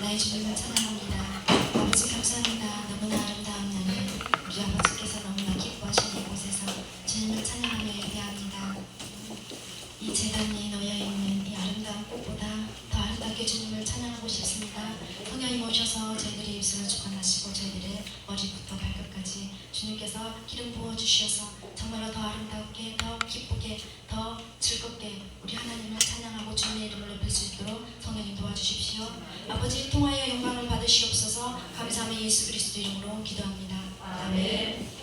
나의 주님을 찬양합니다. 아버지 감사합니다. 너무나 아름다운 나는 우리 아버지께서 너무나 기뻐하시는 이곳에서 주님을 찬양하며 예배합니다. 이 재단이 놓여있는 이 아름다운 꽃보다 더 아름답게 주님을 찬양하고 싶습니다. 성령님 오셔서 저희들의 입술을 주관하시고 저희들의 머리부터 발끝까지 주님께서 기름 부어주셔서 정말로 더 아름답게, 더 기쁘게, 더 즐겁게 우리 하나님을 찬양하고 주님의 이름을 높일 수 있도록 성령님 도와주십시오. 아버지 통하여 영광을 받으시옵소서. 감사하며 예수 그리스도 이름으로 기도합니다. 아멘.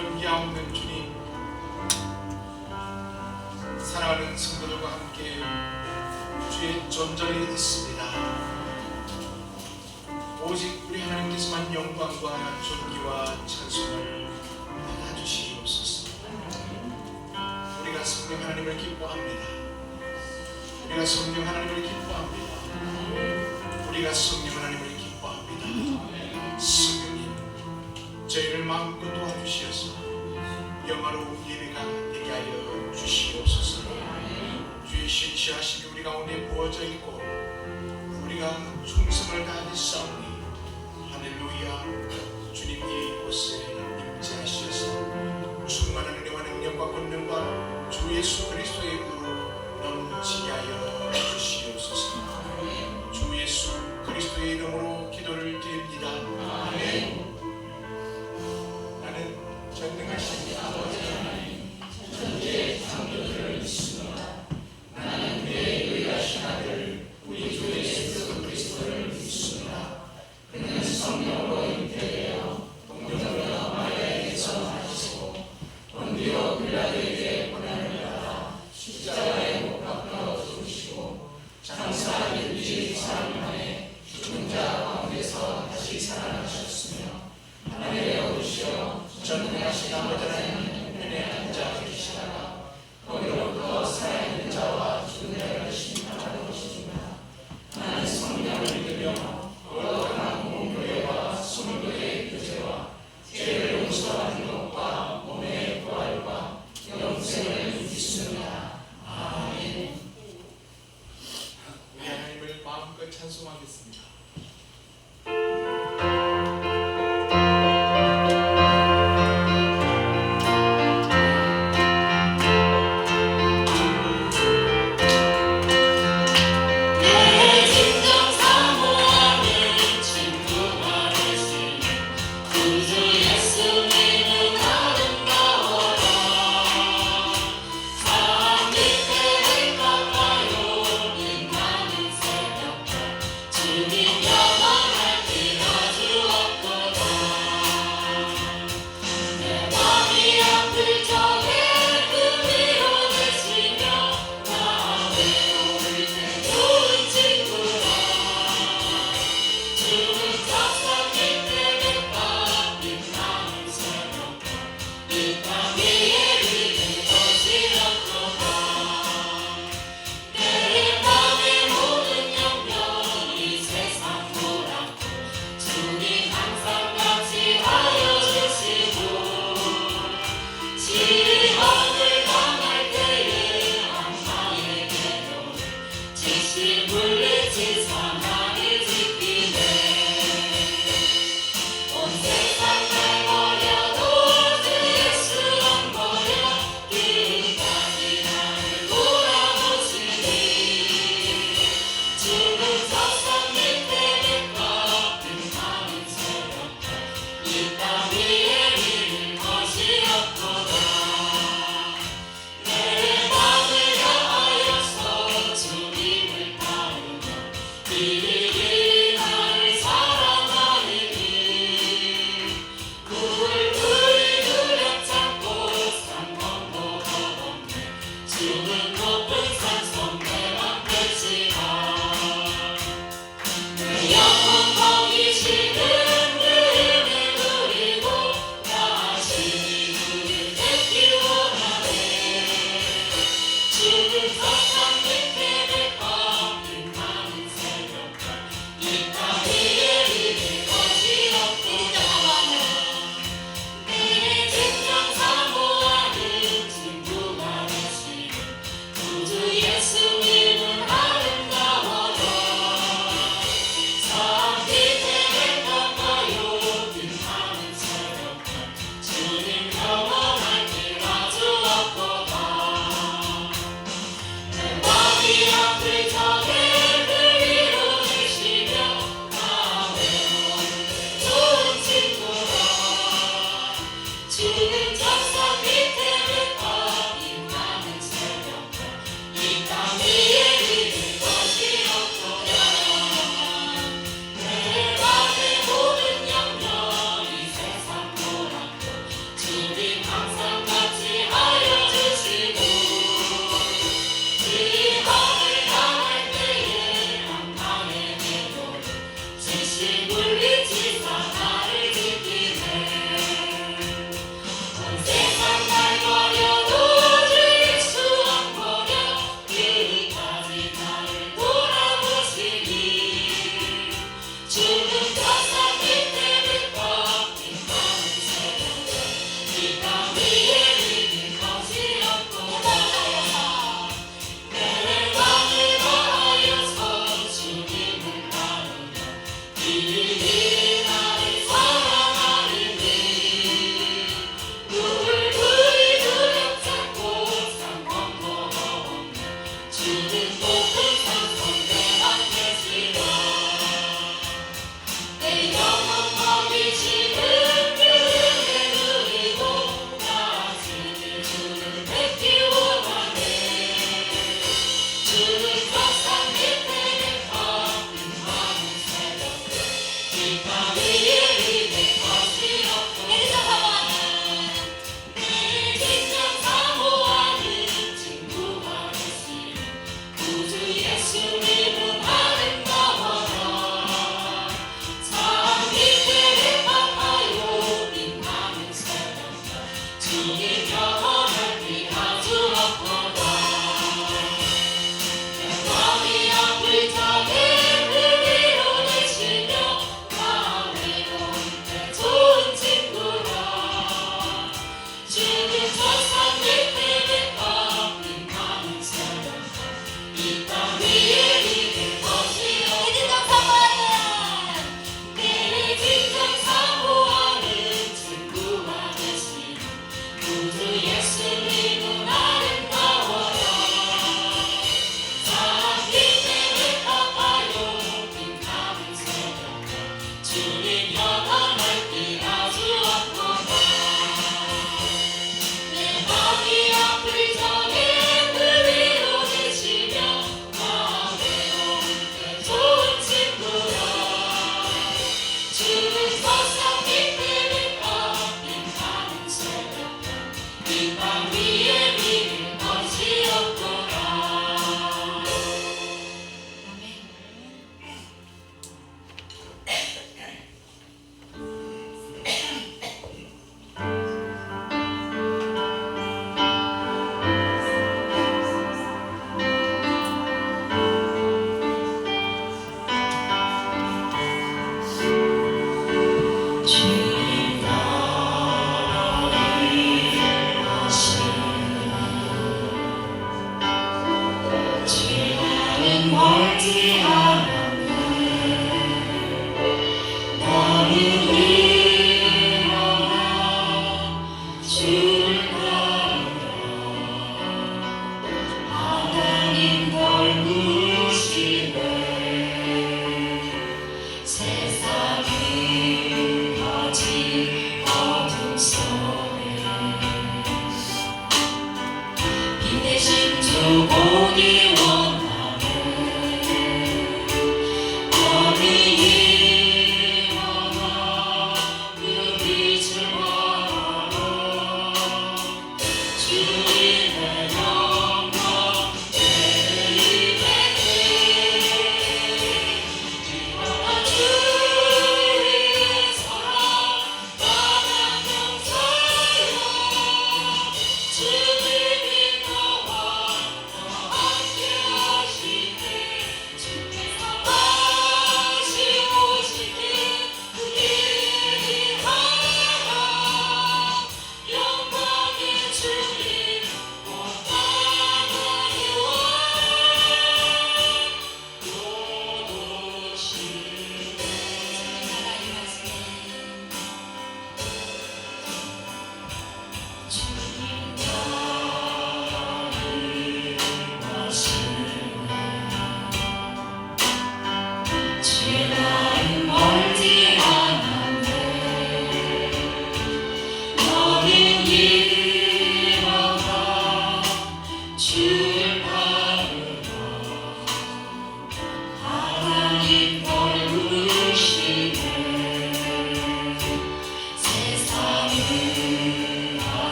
존귀하옵는 주님, 사랑하는 성도들과 함께 주의 존전이 있습니다. 오직 우리 하나님께서만 영광과 존귀와 찬송을 받아주시옵소서. 우리가 성령 하나님을 기뻐합니다. 우리가 성령 하나님을 기뻐합니다. 우리가 성령 하나님을 기뻐합니다. 성령님, 저희를 마음껏 도와주시어서 영화로운 예배가 되게 하여 주시옵소서. 주의 신실하심이 우리 가운데 부어져 있고 우리가 충성을 다하여 싸우니 할렐루야. 주님이 이곳에 임재하시어서 충만한 은혜와 능력과 권능과 주 예수 그리스도의 의로 넘치게 하여 주시옵소서. 주 예수 그리스도의 이름으로 기도를 드립니다. 아멘. 나는 전능하신 아버지 하나님, 천지의 창조주를 믿습니다. 나는 그의 의하신 아들 우리 주 예수 그리스도를 믿습니다. 그는 성령으로 잉태되어 동정녀 마리아에게서 나시고 본디오 빌라도에게 고난을 받아 십자가에 못 박혀 죽으시고 장사 일주일 사흘 만에 죽은 자 가운데서 다시 살아나셨으며 하늘에 오르시어 전능하신 아버지 하나님 편에 앉아 계시다가 거기로부터 살아있는 자와 죽은 자를 심판하러 오시니라. 나는 성령을 믿으며 거룩한 공교회와 성도의 교제와 죄를 용서하는 것과 몸의 부활과 영생을 믿습니다. 아멘. 우리 하나님을 마음껏 찬송하겠습니다.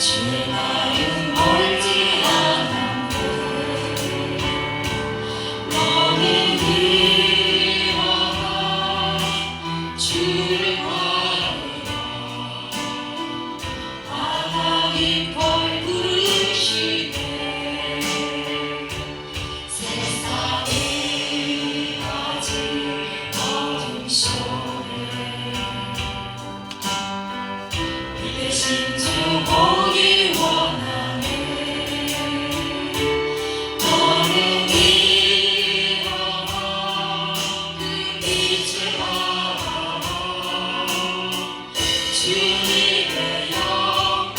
주의 날은 멀지 않았네. 너는 일어나 주를 따르라. 바다 깊을 부르시네. 세상이 가진 어둠 속에 그 대신 주 보기 원하네. 너는 일어나 그 빛을 바라봐. 주님의 영광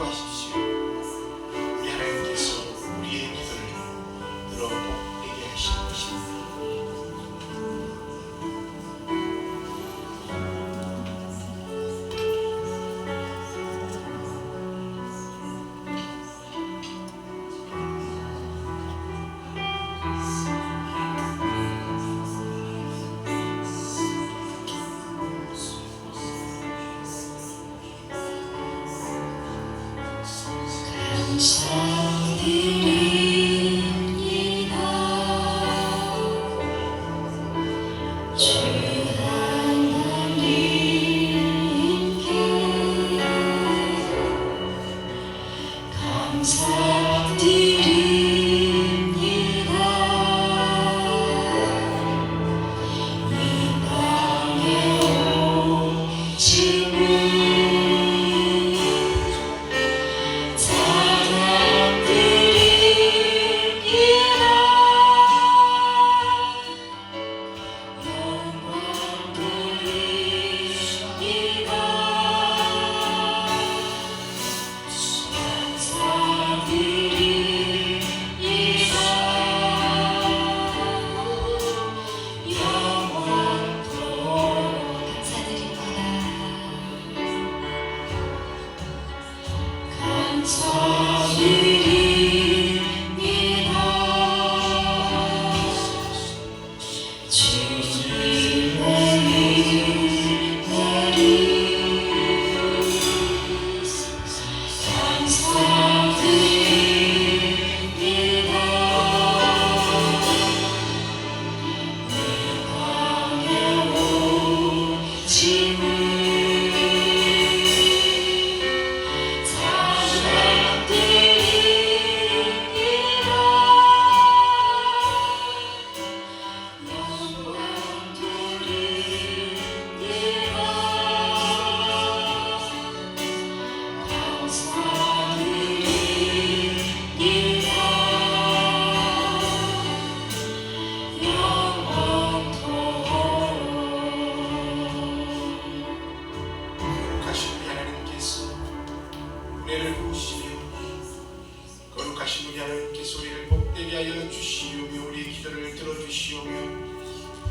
인도하십시오. 우리 하나님께서 우리의 기도를 들어 복되게 하시는 것입니다. 감사드립니다. 주 하나님께 감사드립니다. 이 땅에 오시는 은혜를 부으시며 거룩하신 우리 하나님께서 우리를 복되게 하여 주시오며 우리의 기도를 들어주시오며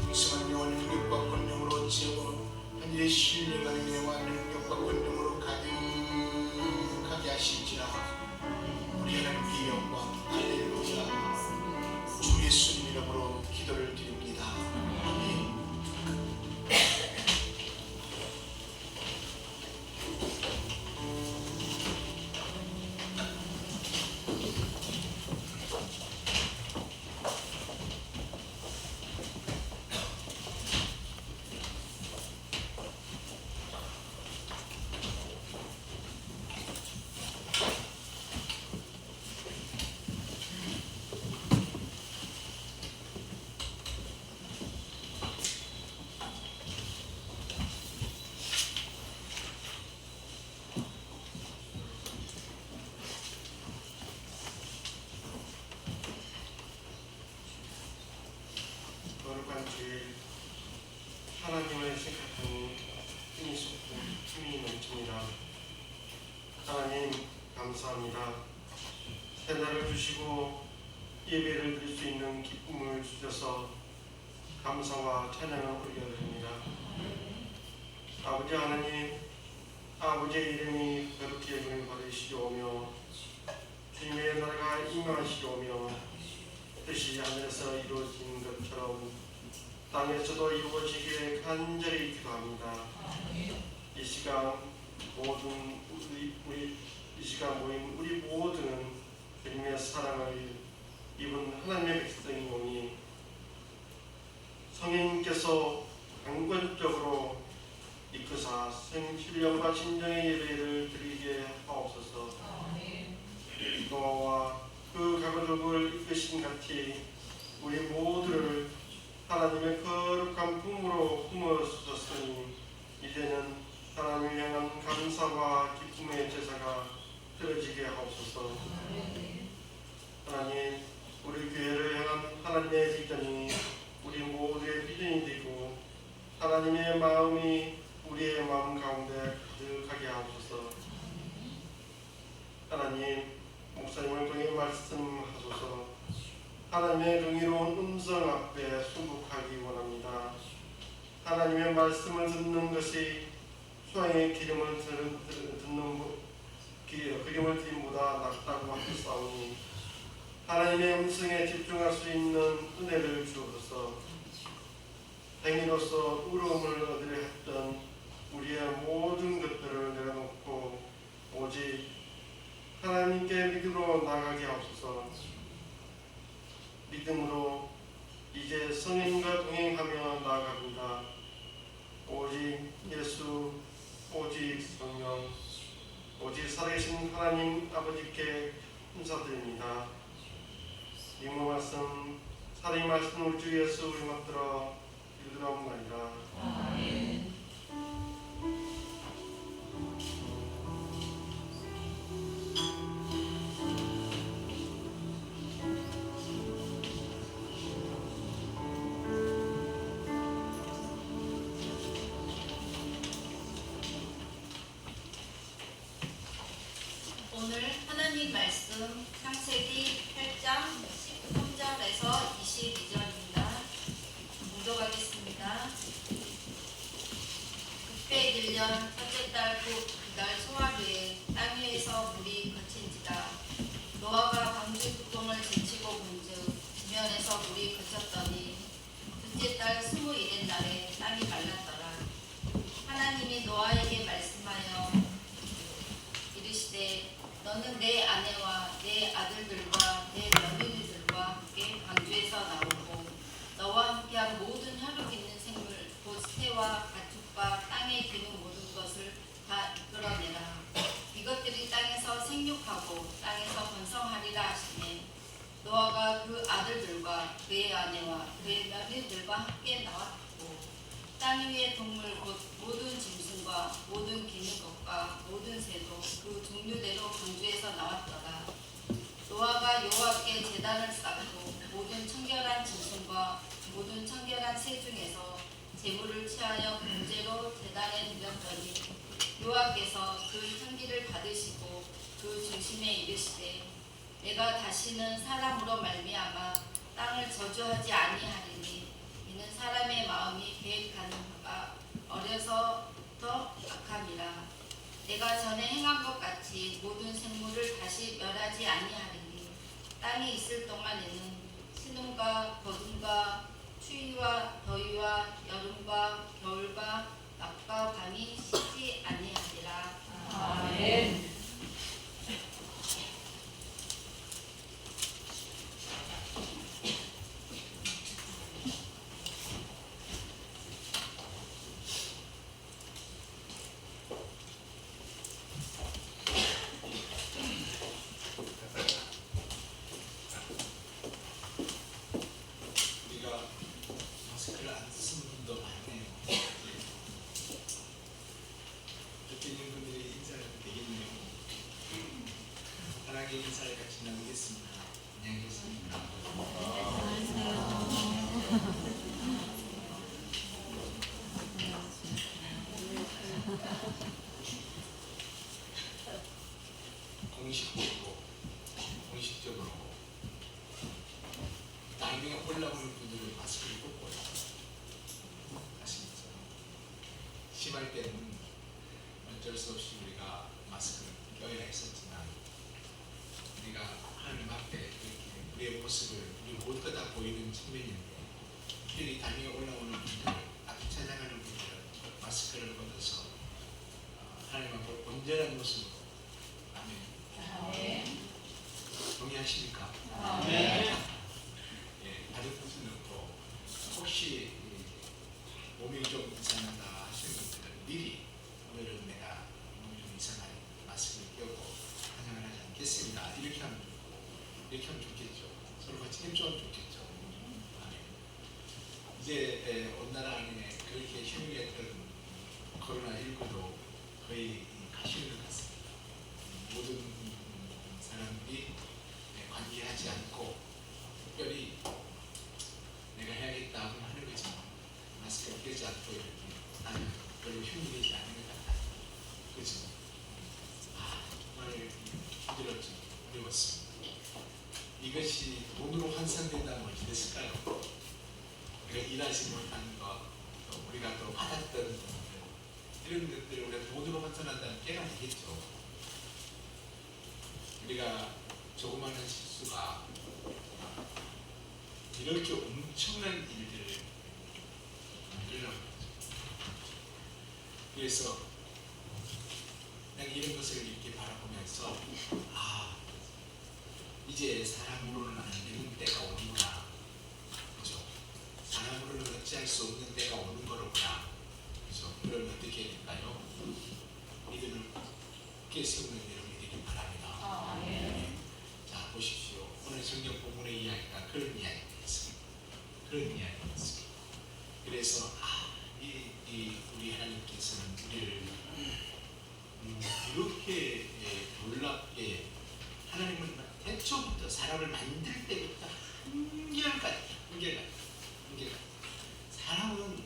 풍성한 영원 능력과 권능으로 채워 하늘의 신령한 은혜와 능력과 권능으로 가득하게 하실지라. 우리 하나님께 영광 할렐루야. 주 예수님 이름으로 기도를 드립니다. 아멘. 거룩한 주일 하나님을 생각하니 힘이 솟고 힘이 넘칩니다. 하나님 감사합니다. 새날을 주시고 예배를 드릴 수 있는 기쁨을 주셔서 감사와 찬양을 올려드립니다. 아버지 하나님, 아버지의 이름이 거룩히 여김을 받으시오며 주님의 나라가 임하시오며 뜻이 하늘에서 이루어진 것처럼 땅에서도 이루어지기를 간절히 기도합니다. 이 시간 모든 이 시간 모인 우리 모두는 주님의 사랑을 입은 하나님의 백성이오니 성령님께서 강권적으로 이끄사 신령과 진정의 예배를 드리게 하옵소서. 노아와 그 가족을 이끄신 같이 우리 모두를 하나님의 거룩한 품으로 품어주셨으니 이제는 하나님을 향한 감사와 기쁨의 제사가 드려지게 하옵소서. 하나님, 우리 교회를 향한 하나님의 비전이 우리 모두의 비전이 되고 하나님의 마음이 우리의 마음 가운데 가득하게 하옵소서. 하나님, 목사님을 통해 말씀하소서. 하나님의 긍휼로운 음성 앞에 순복하기 원합니다. 하나님의 말씀을 듣는 것이 수양의 기름을 기름을 드림보다 낫다고 하셨사오니 하나님의 음성에 집중할 수 있는 은혜를 주옵소서. 행위로서 의로움을 얻으려 했던 우리의 모든 것들을 내려놓고 오직 하나님께 믿음으로 나가게 하옵소서. 믿음으로 이제 성령과 동행하며 나아갑니다. 오직 예수, 오직 성령, 오직 살아계신 하나님 아버지께 감사드립니다. 이모 말씀, 살인하신 우리 주 예수 우리 받들어 읽으옵나이다. 아멘. 오늘 하나님 말씀 창세기 8장 13절에서 22절입니다. 봉독하겠습니다. 그때 1년 첫째 달 그달 소화기에 땅 위에서 물이 거친지라. 노아가 방주 뚜껑을 제치고 본즉 지면에서 물이 그쳤더니 둘째 달 21일 날에 땅이 말랐더라. 하나님이 노아에게 말씀하여 이르시되 너는 내 아내와 내 아들들과 내 며느리들과 함께 방주에서 나오고 너와 함께한 모든 혈육 있는 생물 곧 새와 가축과 땅에 기는 모든 것을 다 이끌어내라. 이것들이 땅에서 생육하고 땅에서 번성하리라 하시매 노아가 그 아들들과 그의 아내와 그의 며느리들과 함께 나왔고 땅 위의 동물 곧 모든 짐승과 모든 기는 것과 모든 새도 그 종류대로 방주에서 나왔더라. 노아가 여호와께 제단을 쌓고 모든 청결한 짐승과 모든 청결한 새 중에서 제물을 취하여 번제로 제단에 드렸더니 여호와께서 그 향기를 받으시고 그 중심에 이르시되 내가 다시는 사람으로 말미암아 땅을 저주하지 아니하리니 이는 사람의 마음이 계획하는 바가 어려서부터 악함이라. 내가 전에 행한 것 같이 모든 생물을 다시 멸하지 아니하리니 땅이 있을 동안에는 신음과 거둠과 추위와 더위와 여름과 겨울과 낮과 밤이 쉬지 아니하리라. 아멘. 우리가 마스크를 안 쓰는 분도 많네요. 옆에 있는 분들이 인사를 되겠네요. 편하게 인사를 같이 나누겠습니다. 안녕히 계십니까? 공식적으로 땅 위에 올라오는 분들은 마스크를 꼭 아시겠죠? 심할 때는 어쩔 수 없이 우리가 마스크를 껴야 했었지만 우리가 하나님 앞에 이렇게 우리의 모습을 우리 모두가 다 보이는 측면인데 특별히 땅 위에 올라오는 분들, 앞에 찾아가는 분들은 마스크를 벗어서 하나님 앞에 온전한 모습으로 아멘. 동의하십니까? 예, 다른 뜻은 없고 혹시 몸이 좀 이상하다 하시는 분들은 미리 오늘은 내가 몸이 좀 이상하니 마스크를 껴고 환영을 하지 않겠습니다. 이렇게 하면 좋고 이렇게 하면 좋겠죠. 서로 같이 힘주면 좋겠죠. 아멘. 이제 온 나라 안에 그렇게 힘이었던 코로나19도 거의 가시는 것 같습니다. 모든 사람들이 관계하지 않고 특별히 내가 해야겠다고 하는 거지만 마스크를 끼지 않고 이렇게 나는 별로 힘이 되지 않는 것 같다. 그렇죠? 정말 힘들어 이것이 돈으로 환산된다면 어찌 됐을까요? 우리가 일하지 못한 것, 또 우리가 또 받았던 돈들, 이런 것들을 우리가 돈으로 환산한다면 꽤나 되겠죠. 우리가 조그마한 실수가 이렇게 엄청난 일들을 만들려고 하죠. 그래서 그냥 이런 것을 이렇게 바라보면서 이제 사람으로는 안 되는 때가 오는구나. 그죠? 사람으로는 어찌할 수 없는 때가 오는 거로구나. 그죠? 그럼 어떻게 해야 될까요? 믿음을 굳게 세우는 여러분이 되길 바랍니다. 네. 자, 보십시오. 오늘 성경 본문의 이야기가 그런 이야기였습니다. 그런 이야기였습니다. 그래서 우리 하나님께서는 우리를 이렇게 놀랍게 하나님은 태초부터 사람을 만들 때부터 한결같이 사람은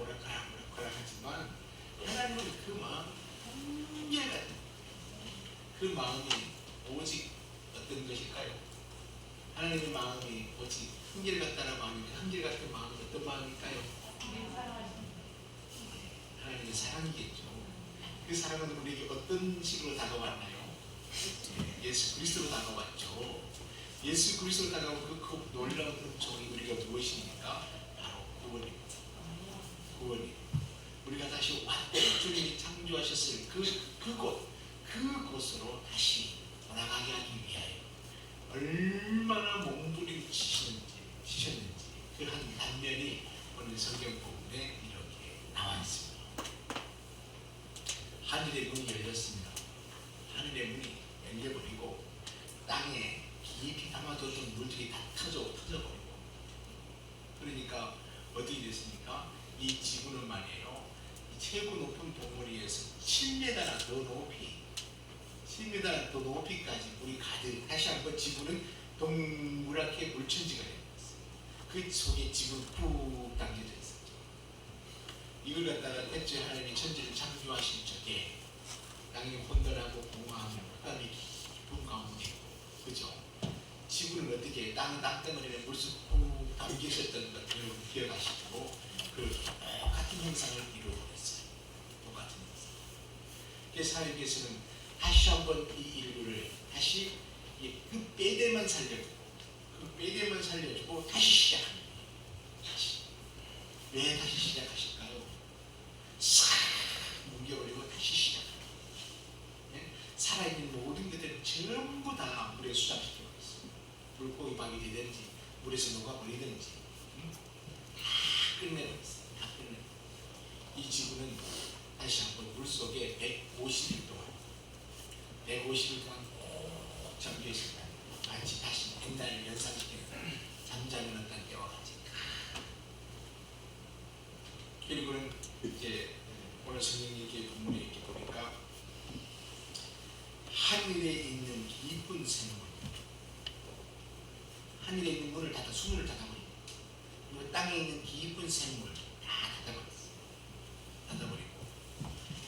오락가락 하지만 하나님은 그 마음 한결같이 그 마음이 오직 어떤 것일까요? 하나님의 마음이 오직 한결같다는 마음인데 한결같은 마음은 어떤 마음일까요? 하나님의 사랑이겠죠. 그 사랑은 우리에게 어떤 식으로 다가왔나요? 예수 그리스도로 다가왔죠. 예수 그리스도로 다가온 그 놀라운 은총이 우리가 무엇입니까? 바로 구원입니다. 구원이 우리가 다시 왔던 주님이 창조하셨을 그곳으로 다시 돌아가게 하기 위하여 얼마나 몸부림치셨는지 그 한 단면이 오늘 성경 본문에 이렇게 나와 있습니다. 하늘의 문이 열렸습니다. 하늘의 문이 열려버리고 땅에 깊이 담아뒀던 물들이 다 터져버리고, 그러니까 어떻게 됐습니까? 이 지구는 말이에요, 이 최고 높은 봉우리에서 7m나 더 높이까지 물이 가득, 다시 한번 지구는 동그랗게 물천지가 되었어요. 그 속에 지구는 푹 담겨져 있었죠. 이걸 갖다가 태초에 하나님이 천지를 창조하신 적에 땅이 혼돈하고 공허하며 흑암이 깊은 가운데 있고, 그죠? 지구는 어떻게 땅덩어리에 물속 푹 담기셨던 것들을 기억하시고 그 똑같은 형상을 이루어냈어요. 똑같은 형상. 그래서 하나님께서는 다시 한번 이 인류를 다시 그 빼대만 살려주고 다시 시작합니다. 왜 다시 시작하실까요? 싹 뭉개버리고 다시 시작합니다. 네? 살아있는 모든 것들을 전부 다 물에 수잠시키고 있습니다. 물고기 밥이 되든지 물에서 녹아버리든지 다 끝내고 있어요. 다 끝내고. 이 지구는 다시 한번 물속에 150일 동안 꼭 잠겨있습니다. 마치 다시 옛날을 연상시키는 잠자는 어떤 때와 같이. 그리고는 이제 오늘 성경 얘기 본문에 이렇게 보니까 하늘에 있는 깊은 생물, 하늘에 있는 문을 닫아 수문을 닫아버리고, 그리고 땅에 있는 깊은 생물 다 닫아버리고,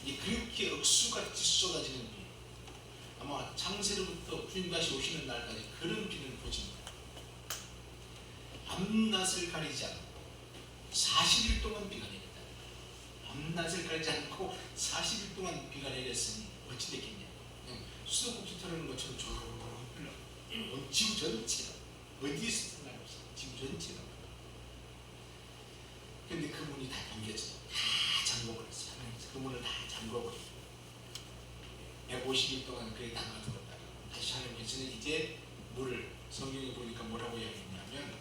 이 그렇게 억수같이 쏟아지는 비, 아마 창세로부터 주님 다시 오시는 날까지 그런 비는 보지 못해요. 밤낮을 가리지 않고 40일 동안 비가 내렸다. 밤낮을 가리지 않고 40일 동안 비가 내렸으니 어찌 됐겠냐. 그냥 수도꼭지 털어놓은 것처럼 조르르 흘러. 지구 전체가 어디에서 상관없어. 지구 전체가. 근데 그 문이 다 잠겨져. 다 잠궈버렸어요. 그 문을 다 잠궈버리고 150일 동안 그에 담가두었다가 다시 하나님께서는 이제 물을, 성경에 보니까 뭐라고 이야기했냐면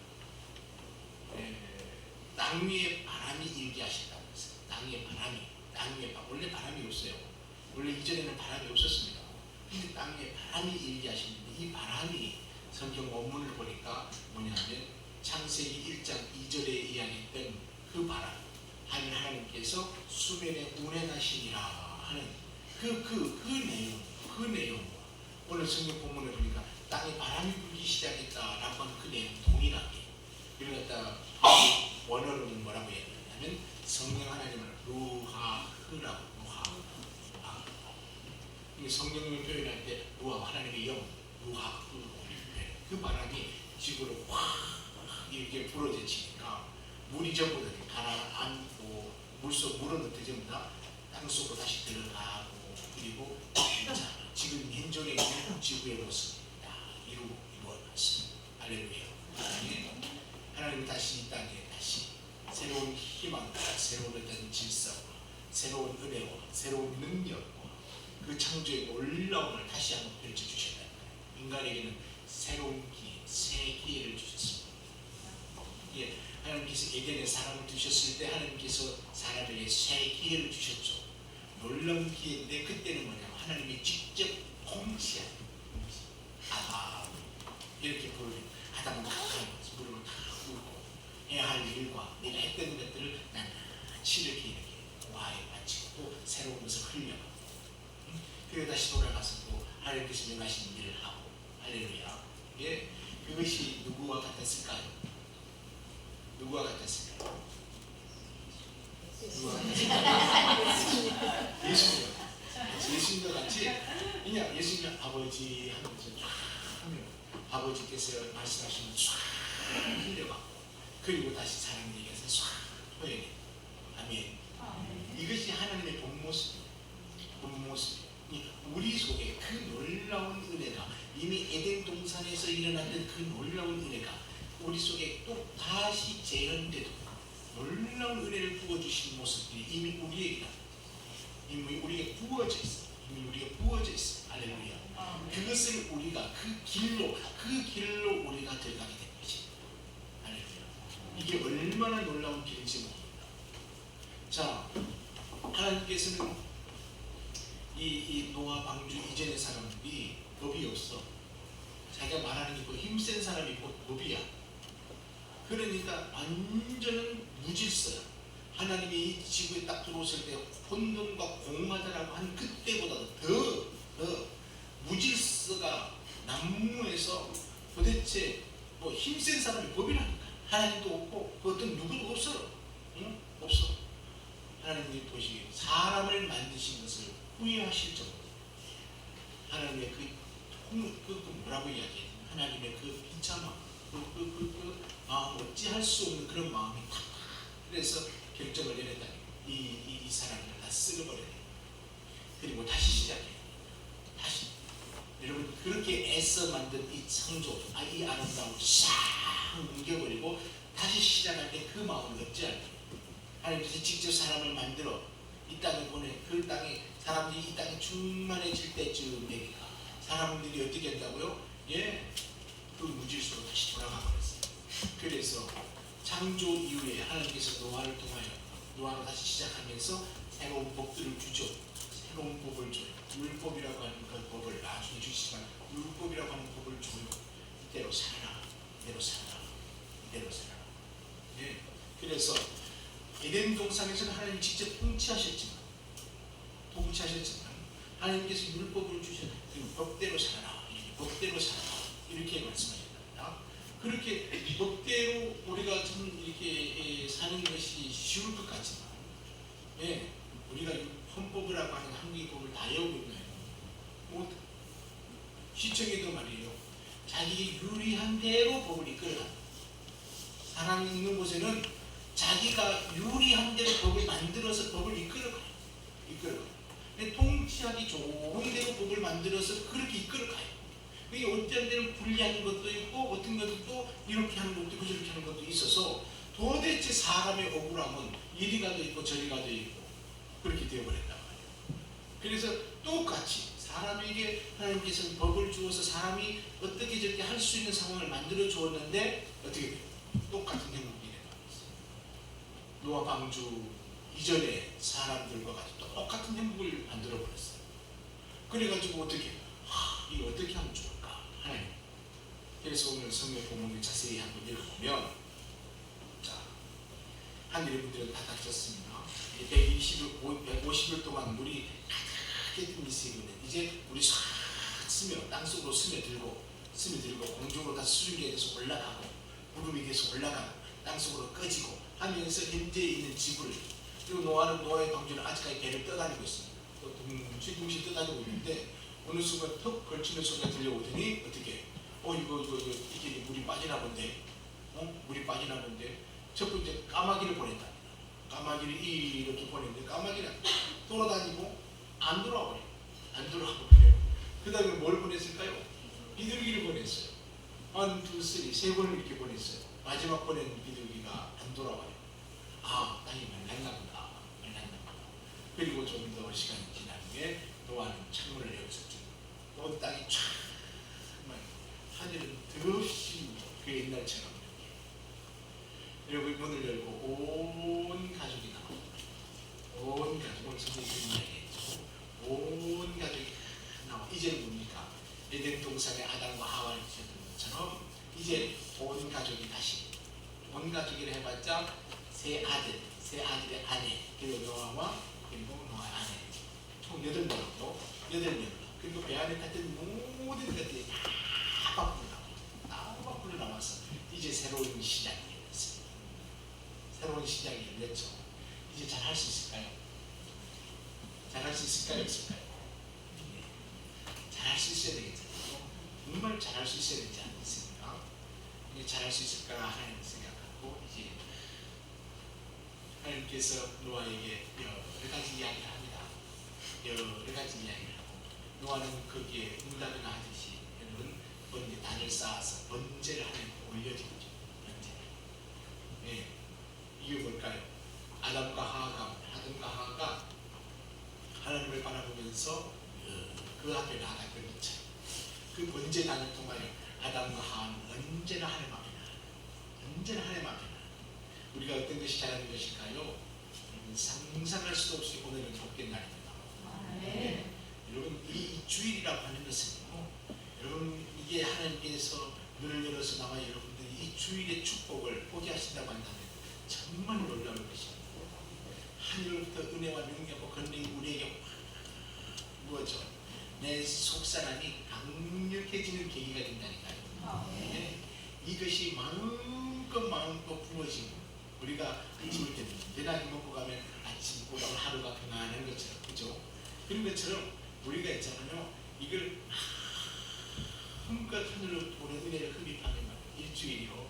땅 위에 바람이 일게 하신다고 했어요. 땅 위에 바람이, 원래 바람이 없어요. 원래 이전에는 바람이 없었습니다. 근데 땅 위에 바람이 일게 하시는데, 이 바람이 성경 원문을 보니까 뭐냐면 창세기 1장 2절에 이야기했던 그 바람, 하나님께서 수면에 운행하시니라 하는 그 내용, 오늘 성경 본문을 보니까 땅에 바람이 불기 시작했다라고 하는 그 내용 동일하게 이걸 갖다가 원어로는 뭐라고 얘기하냐면 성령 하나님을 루하흐라고, 루하. 성령을 표현할 때 루하, 하나님의 영, 루하흐, 그 바람이 이게 부러져지니까 물이 전부 다 가라앉고 물은 어떻게 전부 다 땅속으로 다시 들어가고 그리고 자, 지금 현존에 있는 지구의 모습이 다 이루어졌습니다. 할렐루야. 하나님이 다시 이 땅에 다시 새로운 희망과 새로운 어떤 질서와 새로운 은혜와 새로운 능력과 그 창조의 놀라움을 다시 한번 펼쳐주셨다. 인간에게는 새로운 기회, 새 기회를 주셨습니다. 예, 하나님께서 에덴에 사람을 두셨을 때 하나님께서 사람에게 새 기회를 주셨죠. 놀라운 기회인데 그때는 뭐냐면 하나님이 직접 통치하는 아담 이렇게 부르는 아담은 가까이 와서 무릎을 다 꿇고 해야 할 일과 내가 했던 것들을 낱낱이 이렇게 고하에 바치고 또 새로운 것을 흘려가고 그리고 다시 돌아가서 또 하나님께서 명하신 일을 하고 할렐루야. 예, 그것이 누구와 같았을까요? 누구와 같았을까요? 누구와 같았을까요? 예수님과 같이 그냥 예수님 아버지 하면서 하면 아버지께서 말씀하시면 쫙 흘려가고 그리고 다시 사람에게서 쫙 토해내. 아멘. 이것이 하나님의 본 모습. 우리 속에 그 놀라운 은혜가 이미 에덴 동산에서 일어났던 그 놀라운 은혜가 우리 속에 또 다시 재현되도록 놀라운 은혜를 부어주신 모습들이 이미 우리에게 부어져 있어. 할렐루야. 그것을 우리가 그 길로 우리가 들어가게 된 것이. 할렐루야. 이게 얼마나 놀라운 길인지 모릅니다. 자, 하나님께서는 이 노아 방주 이전의 사람들이 법이 없어. 자기가 말하는 게 힘센 사람이 곧 법이야. 그러니까 완전한 무질서야. 하나님이 이 지구에 딱 들어오실 때 혼돈과 공허하다라고 한 그때보다도 더 무질서가 난무해서 도대체 뭐 힘센 사람이 법이라니까. 하나님도 없고 어떤 누구도 없어. 응? 없어. 하나님이 보시기에 사람을 만드신 것을 후회하실 정도. 하나님의 뭐라고 이야기해? 하나님의 그 비참함, 마음 어찌할 수 없는 그런 마음이 탁. 그래서 결정을 내렸다니 이 사람을 다 쓸어버려야 돼. 그리고 다시 시작해. 다시. 여러분 그렇게 애써 만든 이 창조, 이 아름다움을 싹 옮겨버리고 다시 시작할 때 그 마음을 어찌할까? 하나님께서 직접 사람을 만들어 이 땅에 보내. 그 땅에 사람들이 이 땅에 충만해질 때쯤에 사람들이 어떻게 했다고요? 예, 그 무질서로 다시 돌아가 버렸어요. 그래서 창조 이후에 하나님께서 노아를 통하여 노아를 다시 시작하면서 새로운 법들을 주죠. 새로운 법을 줘요. 율법이라고 하는 그 법을 나중에 주시지만 율법이라고 하는 법을 줘요. 이대로 살아라. 예, 그래서 에덴 동산에서는 하나님 직접 통치하셨지만 하나님께서 율법을 주셨다. 법대로 살아라. 이렇게 말씀하셨답니다. 그렇게 법대로 우리가 좀 이렇게 사는 것이 쉬울 것 같지만, 예, 우리가 헌법이라고 하는 한국의 법을 다 외우고 있나요? 못. 시청에도 말이에요. 자기 유리한 대로 법을 이끌어간다. 사람이 있는 곳에는 자기가 유리한 대로 법을 만들어서 법을 이끌어가요. 통치하기 좋은 대로 법을 만들어서 그렇게 이끌어가요. 그게 어떤 데는 불리한 것도 있고 어떤 것도 또 이렇게 하는 것도 있고 저렇게 하는 것도 있어서 도대체 사람의 억울함은 이리가도 있고 저리가도 있고 그렇게 되어버렸단 말이에요. 그래서 똑같이 사람에게 하나님께서 법을 주어서 사람이 어떻게 저렇게 할 수 있는 상황을 만들어 주었는데 어떻게 돼요? 똑같은 행동이 일어나고 노아 방주 이전에 사람들과 같이 똑같은 행복을 만들어 버렸어요. 그래가지고 어떻게 이거 어떻게 하면 좋을까? 하나님. 그래서 오늘 성경 본문을 자세히 한번 읽어보면, 자, 하늘의 문들은 닫혔습니다. 150일 동안 물이 가득히 미세기는 이제 물이 싹 스며 땅속으로 스며들고 공중으로 다 수증기에 대해서 올라가고 구름이 계속 올라가고 땅속으로 꺼지고 하면서 현재 있는 지구를, 그리고 노아의 방주는 아직까지 배를 떠다니고 있습니다. 또 둥실둥실 떠다니고 있는데 어느 순간 턱 걸치는 소리가 들려오더니 어떻게 이게 물이 빠지나 본데 물이 빠져나오는데 첫 번째 까마귀를 보냈다. 까마귀를 이렇게 보냈는데 까마귀는 돌아다니고 안 돌아오래요. 안 돌아오래요. 그 다음에 뭘 보냈을까요? 비둘기를 보냈어요. 한, 두, 쓰리, 세 번을 이렇게 보냈어요. 마지막 보낸 비둘기가 안 돌아와요. 아, 땅이 말랐나 보다. 말랐나 보다. 그리고 좀 더 시간이 지난 후에 노아는 창문을 열었었죠. 온 땅이 쫙 하늘은 더없이 그 옛날처럼 이렇게 문을 열고 온 가족이 나옵니다. 온 가족을 선생님이 이야기했죠. 온 가족이 나와. 이제는 뭡니까? 에덴 동산에 아담과 하와를 지었던 것처럼 이제 온 가족이 다시 온 가족이라 해봤자 세 아들의 아내 그리고 노아와 그리고 노아의 아내 총 8명이고 8명 그리고 배 안에 갔던 모든 것들이 다 밖으로 나와서 이제 새로운 시작이 열렸습니다. 새로운 시작이 열렸죠. 이제 잘할 수 있을까요? 잘할 수 있을까요? 없을까요? 네. 잘할 수 있어야 되겠잖아요. 정말 잘할 수 있어야 되지 않습니까? 이제 잘할 수 있을까 하는 생각하고 이제 하나님께서 노아에게 여러 가지 이야기를 합니다. 여러 가지 이야기를 하고 노아는 거기에 응답이나 하듯이 여러분 번제 단을 쌓아서 번제를 하나님께 올려드리죠. 번제. 네. 이게 뭘까요? 아담과 하와가 하나님을 바라보면서 그 앞에 나갔던 것처럼 그 번제단을 통하여 아담과 하와는 언제나 하나님 앞에 나아요. 언제나 하나님 앞에 나아요. 우리가 어떤 것이 잘하는 것일까요? 상상할 수도 없이 오늘은 복된 날입니다. 네. 여러분 이 주일이라고 하는 것은요, 여러분 이게 하나님께서 눈을 열어서 나와 여러분들이 이 주일의 축복을 보게 하신다고 한다면 정말 놀라운 것입니다. 하늘로부터 은혜와 능력과 권능이 우리에게 무엇죠? 내 속사람이 강력해지는 계기가 된다니까요. 네. 이것이 마음껏 부어지고 우리가 아침을 때는 대낮에 먹고 가면 아침 오라고 하루가 평안한 것처럼 그죠? 그런 것처럼 우리가 있잖아요. 이걸 마음껏 하늘로 보는 은혜를 흡입하면 일주일이요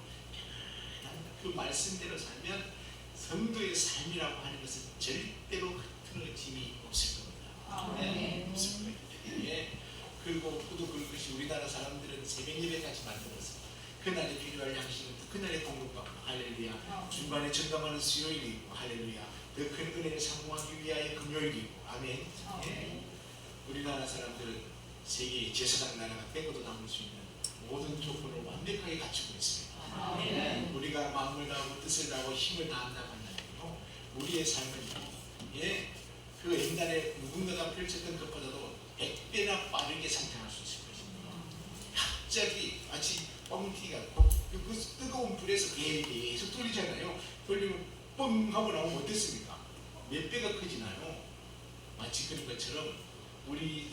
그 말씀대로 살면 성도의 삶이라고 하는 것은 절대로 흐트러짐이 없을 겁니다. 네. 없을 거예요. 예. 그리고 또 그것이 우리나라 사람들은 새벽 예배까지 만들어서 그날에 필요할 양식은 그날에 공급받고 할렐루야. 중간에 전담하는 수요일이 있고 할렐루야. 더 큰 은혜를 상봉하기 위하여 금요일이 있고 아멘. 예. 우리나라 사람들은 세계의 제사장 나라가 빼고도 남을 수 있는 모든 조건을 완벽하게 갖추고 있습니다. 우리가 마음을 다하고 뜻을 다하고 힘을 다한다고 한다면요, 우리의 삶은요, 예, 그 옛날에 누군가가 펼쳤던 것보다도 100배나 빠르게 성장할 수 있을 것입니다. 갑자기 마치 뻥튀기가 그 뜨거운 불에서 계속 돌리잖아요. 돌리면 뻥 하고 나오면 어땠습니까? 몇 배가 커지나요? 마치 그런 것처럼 우리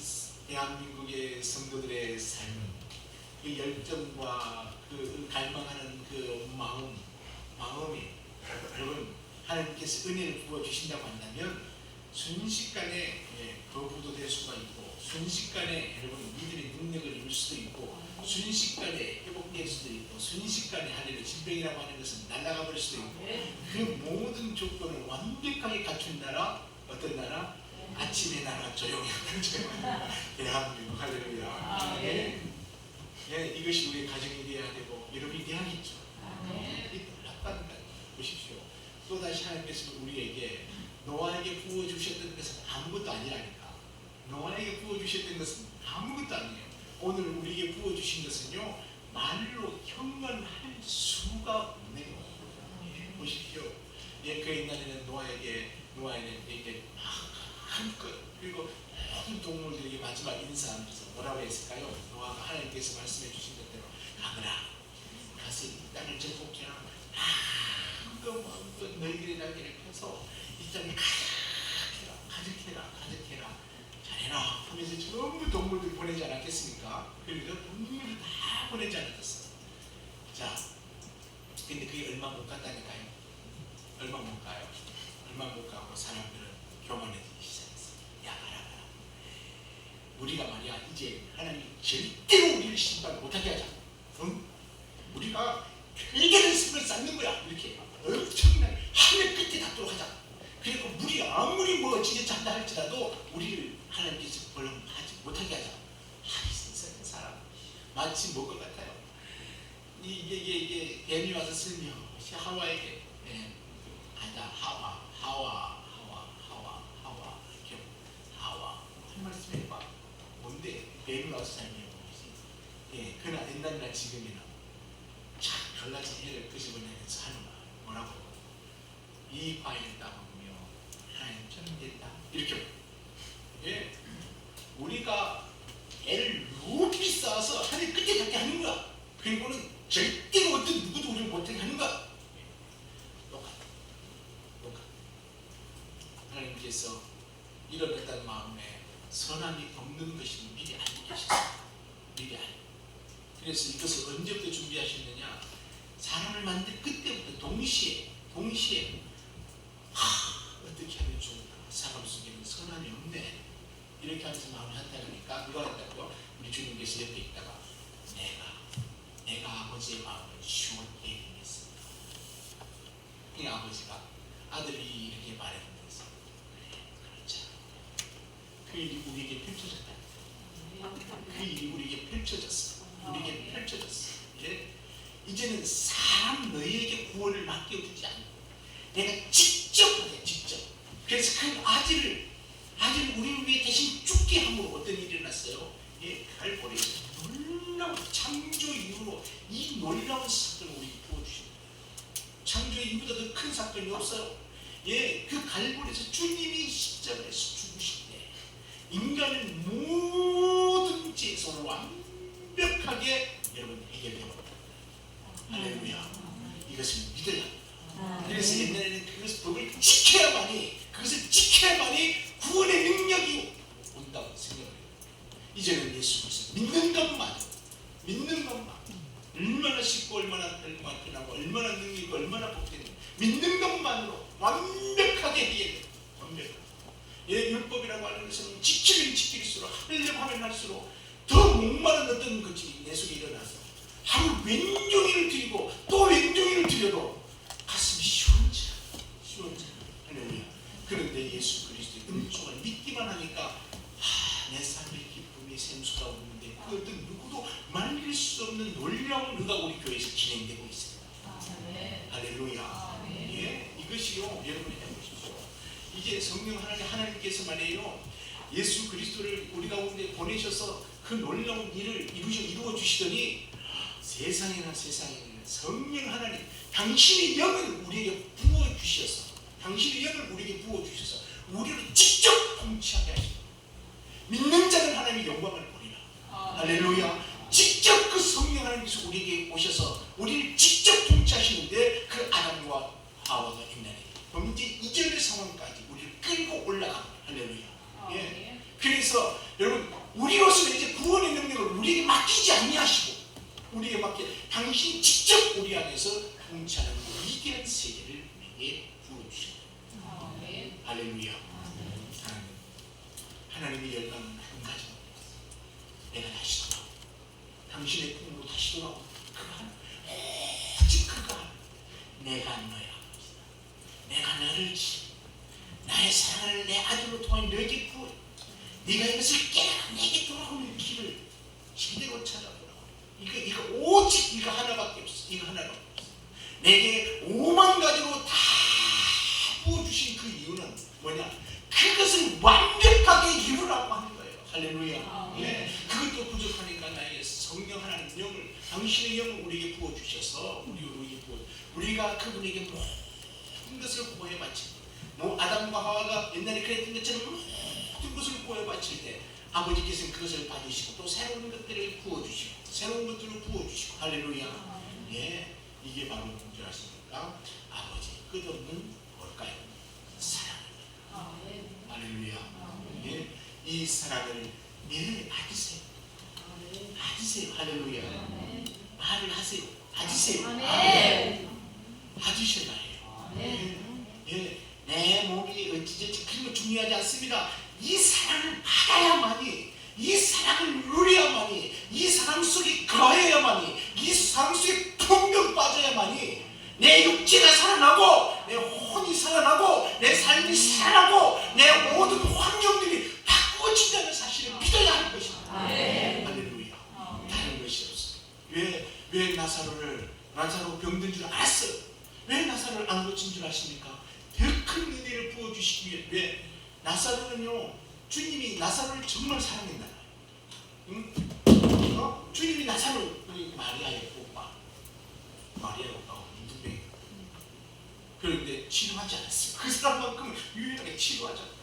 대한민국의 성도들의 삶은 그 열정과 그 갈망하는 그 마음이 여러분 하나님께서 은혜를 부어주신다고 한다면 순식간에 거부도 될 수가 있고 순식간에 여러분 믿음의 능력을 이룰 수도 있고 순식간에 회복될 수도 있고 순식간에 하늘의 질병이라고 하는 것은 날아가 버릴 수도 있고 그 모든 조건을 완벽하게 갖춘 나라 어떤 나라? 아침의 나라 조용히 하는 대한민국 할렐루야. 예, 이것이 우리의 가정이 되어야 되고 여러분이 되어야겠죠. 이 놀랍다는 거 보십시오. 또다시 하나님께서 우리에게 노아에게 부어주셨던 것은 아무것도 아니라니까. 노아에게 부어주셨던 것은 아무것도 아니에요. 오늘 우리에게 부어주신 것은요 말로 형언할 수가 없네요. 예, 보십시오. 예, 그 옛날에는 노아에는 이렇게 한껏 그리고 모든 동물들에게 마지막 인사하면서 뭐라고 했을까요? 노아가 하나님께서 말씀해 주신 것대로 가거라 가서 이 땅을 정복해라 마음껏 너희들의 날개를 펴서 이 땅에 가득해라 잘해라 하면서 전부 동물들 보내지 않았겠습니까? 그리고 동물들 다 보내지 않았겠어요. 자, 근데 그게 얼마 못 갔다니까요. 얼마 못 가요. 얼마 못 가고 사람들은 교만해지기 시작했어요. 야 가라 우리가 말이야 이제 하나님이 절대로 우리를 심판 못하게 하자. 응? 우리가 별다른 말씀을 쌓는 거야. 이렇게 엄청나게 하늘 끝에 닿도록 하자. 그리고 물이 아무리 뭐 진짜 잔다 할지라도 우리를 하나님께서 벌렁하지 못하게 하자. 세상에 사람 마치 뭐 것 같아요. 이게 뱀이 와서 슬며시 하와에게 하와 한 말씀 해봐. 뭔데 뱀이 와서 살며 그러나 옛날이나 지금이나 참 별나진 해를 끄집어내면서 하는 말 뭐라고? 이 과일을 따먹으며 하나님처럼 됐다. 이렇게 우리가 애를 높이 쌓아서 하늘 끝에 닿게 하는 거야. 그리고는 절대로 어떤 누구도 우리를 못하게 하는 거야. 똑같아. 하나님께서 이런 마음에 선함이 덮는 것이 미리 알고 계셨어요. 미리 알고. 그래서 이것을 언제부터 준비하셨느냐? 사람을 만들 그때부터 동시에 어떻게 하면 좋을까? 사람 속에는 선함이 없네. 이렇게 하면서 마음을 한다니까 누가 했다고? 우리 주님께서 옆에 있다가 내가 아버지의 마음을 시원케 했습니다. 이 아버지가 아들이 이렇게 말했는데서 그렇죠. 그 일이 우리에게 펼쳐졌다. 그 일이 우리에게 펼쳐졌어. 이제는 사람 너희에게 구원을 맡겨두지 않고 내가 직접 하게 직접. 그래서 그 아들을 우리를 위해 대신 죽게 함으로 어떤 일이 일어났어요? 갈보리에서 놀라운 창조 이후로 이 놀라운 사건을 우리에게 부어주십니다. 창조 이후보다 더 큰 사건이 없어요. 그 갈보리에서 주님이 십자가에서 죽으실 때 인간의 모든 죄에서 완벽하게 여러분 해결되었다. 할렐루야. 이것을 믿어야 합니다. 그래서 옛날에는 그것을 법을 그것을 지켜야만이 구원의 능력이 온다고 생각해요. 이제는 예수 그리스도 믿는 것만 얼마나 쉽고 얼마나 편하고 얼마나 능력이고 얼마나 복되는 믿는 것만으로 완벽하게 해결돼요. 율법이라고 하는 것은 지키면 지킬수록 하려고 하면 할수록 더 목마른 어떤 것이 내 속에 일어나서 하루 왼종일을 드리고 또 왼종일을 드려도 가슴이 시원찮아. 할렐루야. 그런데 예수 그리스도의 은총을 믿기만 하니까 내 삶의 기쁨이 샘솟아 오는데 그 어떤 누구도 말릴 수 없는 놀라운 의가 우리 교회에서 진행되고 있습니다. 할렐루야. 이것이요 여러분이 해보십시오. 이제 성령 하나님께서 말이에요 예수 그리스도를 우리 가운데 보내셔서 그 놀라운 일을 이루어 주시더니 세상에나 성령 하나님 당신의 영을 우리에게 부어주셔서 우리를 직접 통치하게 하십니다. 믿는 자는 하나님의 영광을 보리라. 할렐루야. 직접 그 성령 하나님께서 우리에게 오셔서 우리를 직접 통치하시는데 그 아담과 하와가 옛날에 범죄 이전의 상황까지 우리를 끌고 올라갑니다. 할렐루야. 그래서 여러분 우리로서는 이제 구원의 능력을 우리에게 맡기지 아니하시고 우리에게 당신이 직접 우리 안에서 통치하는 위대한 세계를 우리에게 부어주십니다. 할렐루야. 하나님의 열망은 한 가지. 내가 다시 돌아오고 당신의 꿈으로 다시 돌아오고 오직 그가 내가 너의 아버지다. 내가 너를 나의 사랑을 내 아들로 통한 너에게 부어 네가 이것을 깨달아 내게 돌아오는 길을 제대로 찾아보라. 이거 오직 이거 하나밖에 없어. 내게 5만 가지로 다 부어주신 그 이유는 뭐냐? 그것을 완벽하게 이루라고 하는 거예요. 할렐루야. 그것도 부족하니까 나의 성령 하나님 영을 당신의 영을 우리에게 부어주셔서 우리가 그분에게 모든 것을 구해 바치고 아담과 하와가 옛날에 그랬던 것처럼 모든 것을 구해 바칠 때 아버지께서는 그것을 받으시고 또 새로운 것들을 부어주시고 할렐루야. 이게 바로 뭔지아십니까? 아버지 끝없는 뭘까요? 사랑입니다. 할렐루야. 이 사랑을 받으세요. 할렐루야. 말을 하세요. 받으세요. 받으셔야 해요. 내 몸이 어찌저찌 그런 거 중요하지 않습니다. 이 사랑을 받아야만이, 이 사랑을 누려야만이, 이 사랑 속에 거해야만이, 이 사랑 속에 풍경 빠져야만이 나사로 병든 줄 알았어요. 왜 나사로를 안 고친 줄 아십니까? 더 큰 은혜를 부어주시기 위해. 왜? 나사로는요, 주님이 나사로를 정말 사랑했나 봐요. 응? 주님이 나사로, 마리아의 오빠, 누구예요? 그런데 치료하지 않았어요. 그 사람만큼 유일하게 치료하지 않았어요.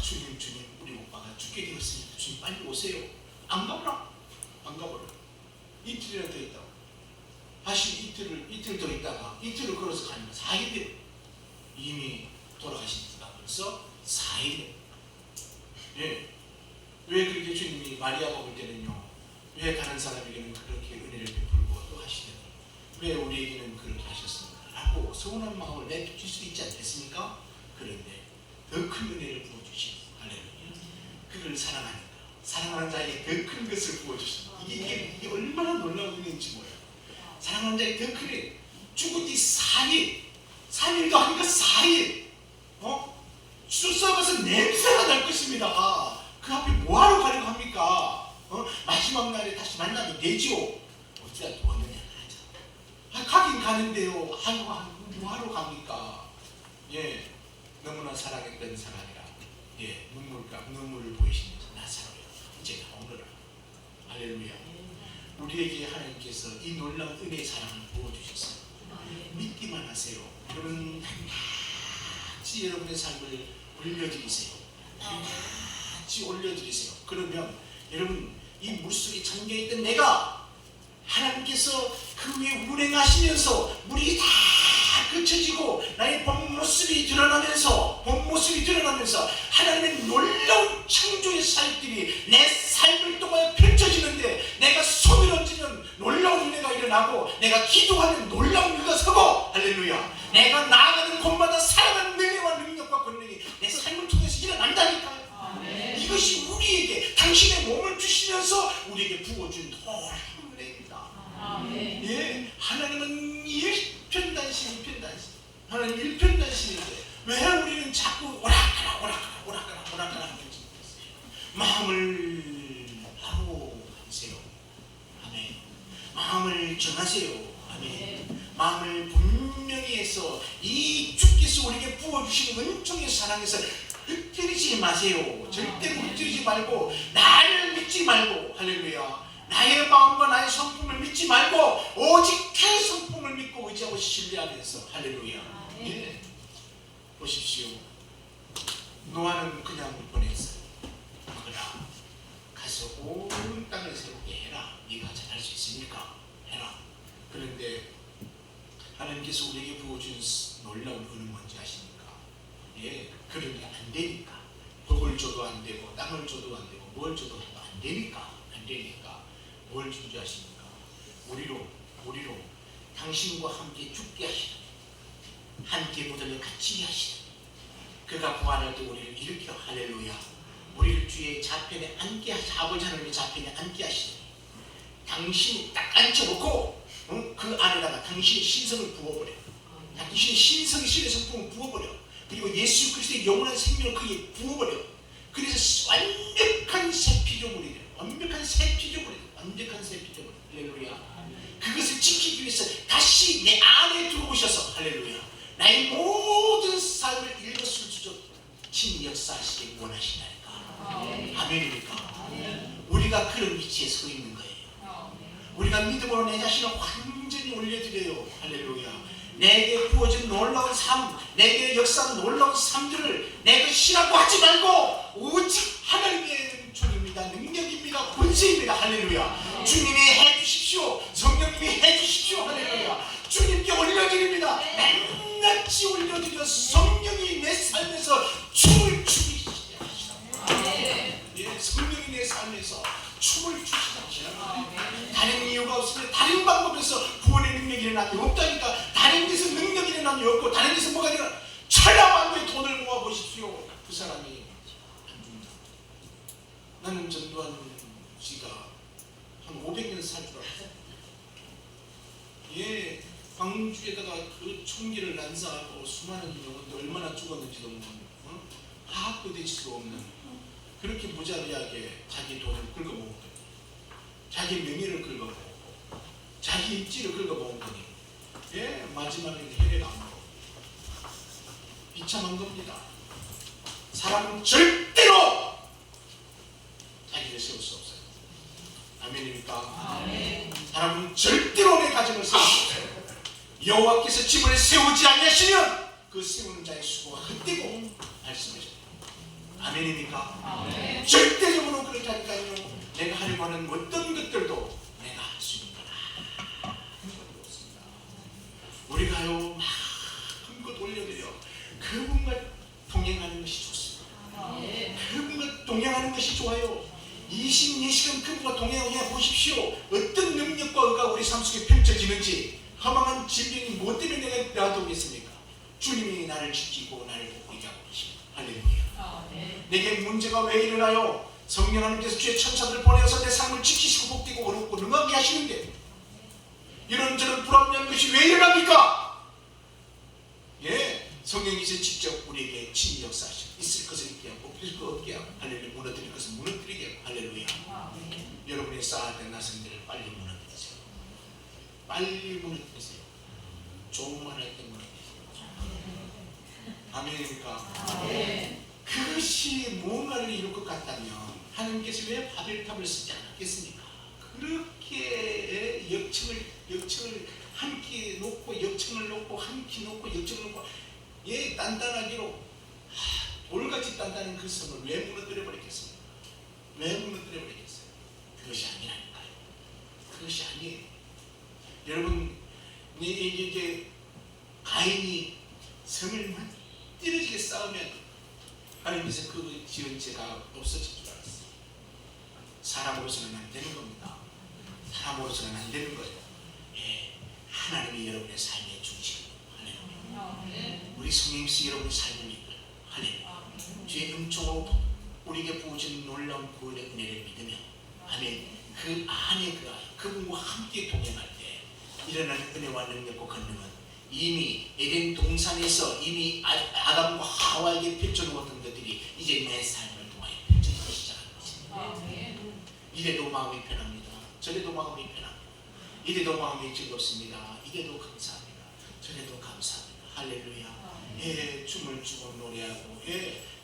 주님, 우리 오빠가 죽게 되었으니까 주님 빨리 오세요. 안 가버려. 이틀이나 더 있다가 다시 이틀 더 있다가 이틀을 걸어서 가니까 4일이에요. 이미 돌아가신 지가 벌써 4일이에요. 예. 왜 그렇게 주님이 마리아가 볼 때는요, 왜 다른 사람에게는 그렇게 은혜를 베풀고 또 하시더니 왜 우리에게는 그렇게 하셨습니까? 라고 서운한 마음을 내줄 수 있지 않겠습니까? 그런데 더 큰 은혜를 부어주시고, 할렐루야. 그걸 사랑하는 자에게 더 큰 것을 부어주신다. 이게 얼마나 놀라운 은혜인지 뭐예요. 사랑하는 자에게 더 큰 은혜. 죽은 지 3일도 하니까 4일. 썩어서 냄새가 날 것입니다. 그 앞에 뭐하러 가려고 합니까? 마지막 날에 다시 만나면 되죠. 어디다 두었느냐 하자. 가긴 가는데요. 뭐하러 갑니까? 예, 너무나 사랑했던 사람이라, 예, 눈물을 보이시면서 나사로야, 이제 오너라. 할렐루야. 우리에게 하나님께서 이 놀라운 은혜의 사랑을 부어주셨어요. 믿기만 하세요. 여러분, 같이 여러분의 삶을 올려드리세요. 같이 올려드리세요. 그러면 여러분, 이 물속에 잠겨있던 내가 하나님께서 그 위에 운행하시면서 물이 다 그쳐지고 나의 본 모습이 드러나면서 하나님의 놀라운 창조의 사역들이 내 삶을 통하여 펼쳐지는데, 내가 손을 얹으면 놀라운 은혜가 일어나고, 내가 기도하면 놀라운 은혜가 서고, 할렐루야. 내가 나아가는 곳마다 살아가는 은혜와 능력과 권능이 내 삶을 통해서 일어난다니까요. 이것이 우리에게 당신의 몸을 주시면서 우리에게 부어준 놀라운 은혜입니다. 예, 하나님은 일편단심. 하나님 일편단심인데 왜 우리는 자꾸 오락가락 하는지 마음을 바로 하세요. 아멘. 마음을 정하세요. 아멘. 마음을 분명히 해서 이 주께서 우리에게 부어주신 은총의 사랑에서 흩뜨리지 마세요. 절대로 흩뜨리지 말고, 나를 믿지 말고, 할렐루야, 나의 마음과 나의 성품을 믿지 말고 오직 그 성품을 믿고 의지하고 신뢰하면서, 할렐루야. 예. 보십시오. 노아는 그냥 보냈어요. 그러나 가서 온 땅을 새롭게 해라. 네가 잘할 수 있으니까 해라. 그런데 하나님께서 우리에게 부어준 놀라운 은은 뭔지 아십니까? 예, 그러니 안 되니까. 복을 줘도 안 되고, 땅을 줘도 안 되고, 뭘 줘도 안 되니까 뭘 준 줄 아십니까? 우리로 당신과 함께 죽게 하시는, 함께 무덤에 갇히게 하시는, 그가 부활할 때 우리를 일으켜, 할렐루야, 우리를 주의 좌편에 앉게 하시, 아버지 하나님의 좌편에 앉게 하시니, 당신이 딱 앉혀놓고 그 안에다가 당신의 신성을 부어버려. 당신의 신의 성품을 부어버려. 그리고 예수 그리스도의 영원한 생명을 그에 부어버려. 그래서 완벽한 새 피조물이 돼요. 완벽한 새 피조물이. 할렐루야. 그것을 지키기 위해서 다시 내 안에 들어오셔서, 할렐루야, 나의 모든 삶을 일거수일투족 친 역사하시길 원하시나이까. 아멘입니까? 우리가 그런 위치에 서 있는 거예요. 우리가 믿음으로 내 자신을 완전히 올려드려요. 할렐루야. 내게 부어진 놀라운 삶, 내게 역사한 놀라운 삶들을 내 것이라고 하지 말고 오직 하나님의 은총입니다. 능력입니다. 권세입니다. 할렐루야. 주님이 해주십시오. 성령님이 해주십시오. 할렐루야. 주님께 올려드립니다. 낱낱이 올려드려 성령이 내 삶에서 춤을 추기 시작하시라. 예, 성령이 내 삶에서 춤을 추시다. 다른 이유가 없으면 다른 방법에서 구원의 능력이 일어나면 없다니까. 다른 데서 능력이 일어나면 없고, 다른 데서 뭐가 일어나, 천하만국의 돈을 모아보십시오. 그 사람이 안 죽는다. 나는 전두환 씨가 한 500년 살 줄 알았어요. 예, 광주에다가 그 총기를 난사하고 수많은 영혼들 얼마나 죽었는지도 모르는, 파악도 되지도 없는, 그렇게 무자비하게 자기 돈을 긁어먹었거든요. 자기 명예를 긁어먹었고, 자기 입지를 긁어보더니 마지막에 혈액 암으로 비참한 겁니다. 사람은 절대로 자기를 세울 수 없어요. 아멘입니까? 사람은 절대로 내 가정을 세울 수 없어요. 여호와께서 집을 세우지 아니하시면 그 세우는 자의 수고가 헛되고 말씀하셨습니다. 아멘입니까? 절대적으로 그렇다니까요. 내가 하려고 하는 어떤 것들도 내가 할 수 있는 거라. 우리가요 마음껏 올려드려 그분과 동행하는 것이 좋습니다. 그분과 동행하는 것이 좋아요. 24시간 그분과 동행해 보십시오. 어떤 능력과 의가 우리 삶 속에 펼쳐지는지. 허망한 질병이 뭐 때문에 내가 놔두겠습니까? 주님이 나를 지키고 나를 복되게 하고 계십니다. 할렐루야. 내게 문제가 왜 일어나요? 성령 하나님께서 주의 천사들을 보내서 내 삶을 지키시고 복되고 어렵고 능하게 하시는데 이런저런 불합리한 것이 왜 일어납니까? 성령이서 직접 우리에게 친히 역사하시고 있을 것을 있게 하고 없을 것 없게 하고 할렐루야. 무너뜨릴 것을 무너뜨리게 하고 할렐루야. 여러분의 쌓아낸 나성들을 빨리 무너뜨리세요. 빨리 무너뜨리세요. 좋은 말 할 때 무너뜨리세요. 아멘입니까? 그것이 무언가를 이룰 것 같다면 하나님께서 왜 바벨탑을 쓰지 않았겠습니까? 그렇게 역청을 한 끼 놓고 역청을 놓고 한 끼 놓고 역청을 놓고 단단하기로 돌같이 단단한 그 성을 왜 무너뜨려 버리겠습니까? 왜 무너뜨려 버리겠어요? 그것이 아니라니까요. 그것이 아니에요. 여러분 이게 가인이 성을 만들어지게 쌓으면 하나님께서 그 지은 죄가 없어질 줄 알았어요. 사람으로서는 안 되는 겁니다. 사람으로서는 안 되는 거예요. 하나님이 여러분의 삶의 중심. 할렐루야. 우리 성령님이 여러분의 삶을 이끌어요. 할렐루야. 주의 은총으로 우리에게 부어진 놀라운 구원의 은혜를 믿으며 아멘. 그 안에 그분과 함께 동행할 때 일어나는 은혜와 능력과 권능은 이미 에덴 동산에서 이미 아담과 하와에게 펼쳐놓았던 것들이 이제 내 삶을 통하여 펼쳐지기 시작한 것입니다. 이래도 마음이 편합니다. 저래도 마음이 편합니다. 이래도 마음이 즐겁습니다. 이래도 감사합니다. 저래도 감사합니다. 할렐루야. 춤을 추고 노래하고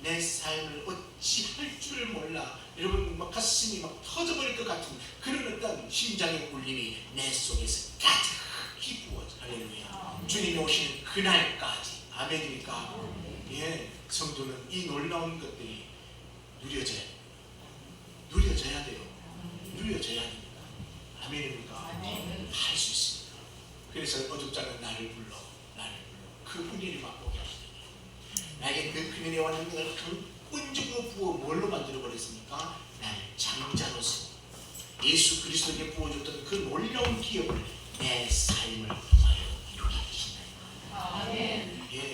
내 삶을 어찌 할 줄 몰라. 여러분 막 가슴이 막 터져버릴 것 같은 그런 어떤 심장의 울림이 내 속에서 가득히 부어져. 할렐루야. 주님이 오시는 그날까지. 아멘입니까? 성도는 이 놀라운 것들이 누려져야 돼요. 누려져야 돼요. 누려져야 됩니다. 아멘입니까? 할 수 있습니다. 그래서 어줍잖은 나를 불러 그 은혜를 맛보게 하시더니 나에게 그 은혜와 능력을 근본적으로 부어 뭘로 만들어버렸습니까? 나를 장자로서 예수 그리스도에게 부어줬던 그 놀라운 기업을 내 삶을 통하여 이루게 하신다.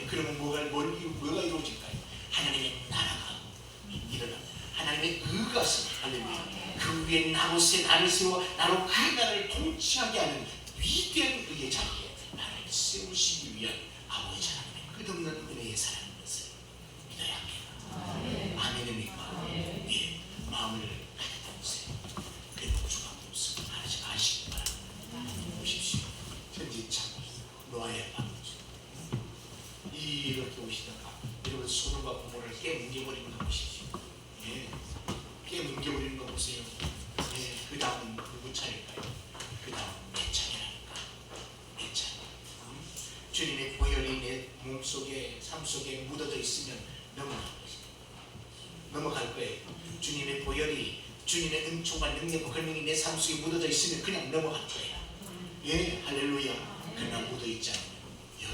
그러면 뭐가 이루어질까요? 하나님의 나라가 일어납니다. 하나님의 의가 할렐루야. 그 위에 나를 세워 나로 그 나라를 통치하게 하는 위대한 의의 자리에 나를 세우시기 위한 아버지 하나님의 끝없는 은혜의 사랑인 것을 믿어야 합니다. 아멘입니까? 마음을 가득 담으세요. 그리고 주가 없으면 하나씩 아시기 바랍니다. 보십시오. 현지참 노아의 방주 이렇게 오시다가 여러분 소돔과 고모를 깨뭉개버리는 거 보십시오. 깨뭉개버리는 거 보세요. 그 다음은 누구 차례일까요? 그 다음은 내 차례라니까. 내 차례. 주님의 보혈이 내 몸속에 삶 속에 묻어져 있으면 넘어갈 거예요. 주님의 보혈이 주님의 은총과 능력과 권능이 내 삶 속에 묻어져 있으면 그냥 넘어갈 거예요. 할렐루야. 그러나 묻어있지 않으면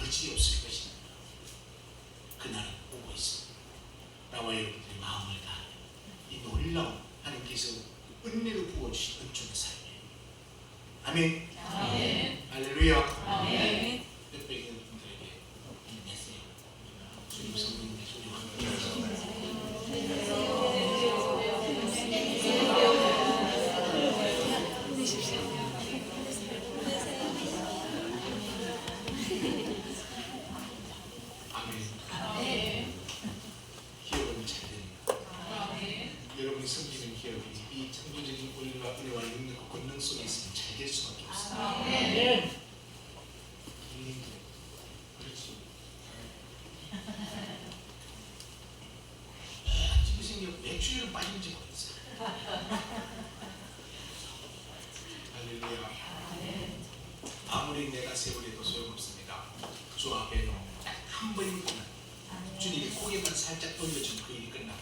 여지 없을 것입니다. 그날은 오고 있습니다. 나와 여러분들의 마음을 다하며 이 놀라운 하나님께서 은혜로 부어주신 은총의 삶이에요. 아멘. 할렐루야. 옆에 있는 분들에게 힘내세요. 주님 성령님의 소리와 함께 기업은 잘 됩니다. 여러분이 섬기는 기업이 이 창조적인 권리와 은혜와 능력과 권능 속에 있으면 잘 잘 될 수밖에 없습니다. 아멘. 그렇지. 집에 생겨 맥주에는 빠진지 모르겠어요. 할렐루야. 아무리 내가 세월해도 소용없습니다. 주 앞에 놓으면 한 번이면 주님이 고개만 살짝 돌려주면 그 일이 끝나고.